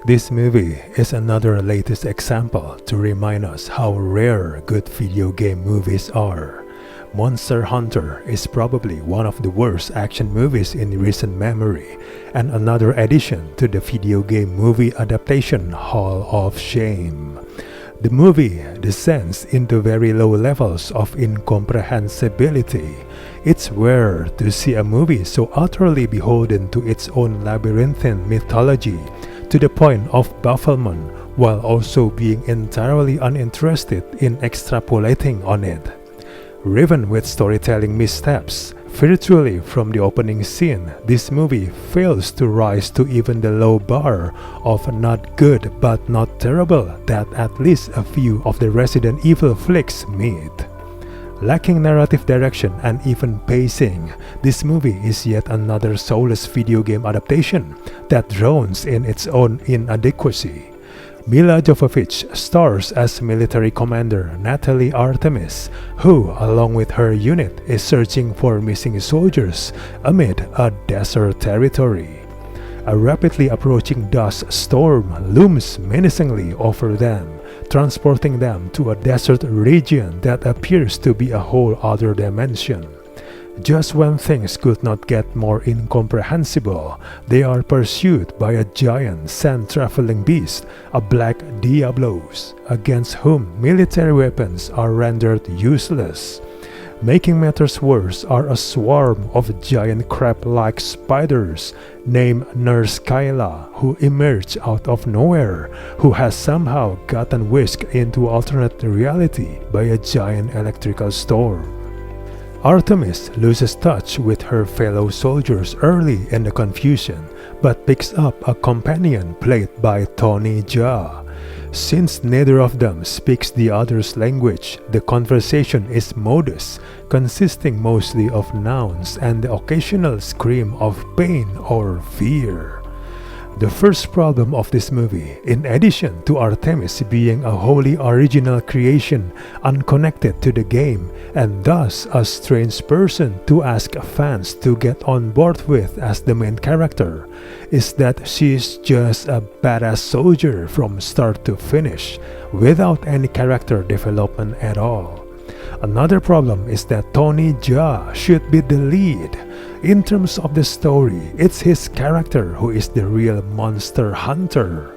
This movie is another latest example to remind us how rare good video game movies are. Monster Hunter is probably one of the worst action movies in recent memory, and another addition to the video game movie adaptation Hall of Shame. The movie descends into very low levels of incomprehensibility. It's rare to see a movie so utterly beholden to its own labyrinthine mythology, to the point of bafflement, while also being entirely uninterested in extrapolating on it. Riven with storytelling missteps, virtually from the opening scene, this movie fails to rise to even the low bar of not good but not terrible that at least a few of the Resident Evil flicks meet. Lacking narrative direction and even pacing, this movie is yet another soulless video game adaptation that drowns in its own inadequacy. Milla Jovovich stars as military commander Natalie Artemis, who, along with her unit, is searching for missing soldiers amid a desert territory. A rapidly approaching dust storm looms menacingly over them, transporting them to a desert region that appears to be a whole other dimension. Just when things could not get more incomprehensible, they are pursued by a giant sand-traveling beast, a black Diablos, against whom military weapons are rendered useless. Making matters worse are a swarm of giant crab-like spiders named Nurse Kayla, who emerge out of nowhere, who has somehow gotten whisked into alternate reality by a giant electrical storm. Artemis loses touch with her fellow soldiers early in the confusion, but picks up a companion played by Tony Jaa. Since neither of them speaks the other's language, the conversation is modest, consisting mostly of nouns and the occasional scream of pain or fear. The first problem of this movie, in addition to Artemis being a wholly original creation unconnected to the game and thus a strange person to ask fans to get on board with as the main character, is that she is just a badass soldier from start to finish, without any character development at all. Another problem is that Tony Jaa should be the lead. In terms of the story, it's his character who is the real monster hunter.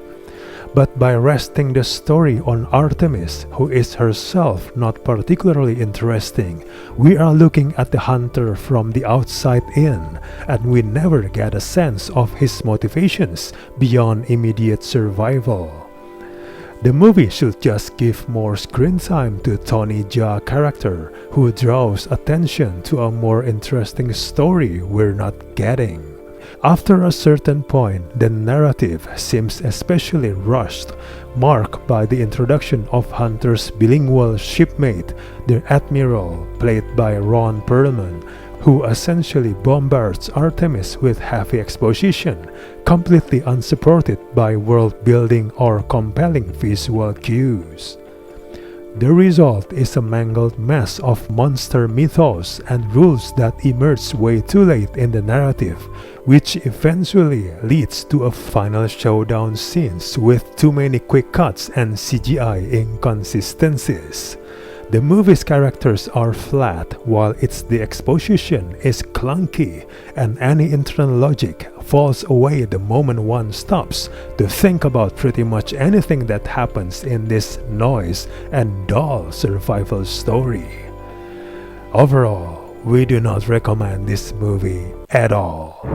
But by resting the story on Artemis, who is herself not particularly interesting, we are looking at the hunter from the outside in, and we never get a sense of his motivations beyond immediate survival. The movie should just give more screen time to Tony Jaa character, who draws attention to a more interesting story we're not getting. After a certain point, the narrative seems especially rushed, marked by the introduction of Hunter's bilingual shipmate, the Admiral, played by Ron Perlman, who essentially bombards Artemis with heavy exposition, completely unsupported by world-building or compelling visual cues. The result is a mangled mess of monster mythos and rules that emerge way too late in the narrative, which eventually leads to a final showdown scenes with too many quick cuts and CGI inconsistencies. The movie's characters are flat, while the exposition is clunky, and any internal logic falls away the moment one stops to think about pretty much anything that happens in this noise and dull survival story. Overall, we do not recommend this movie at all.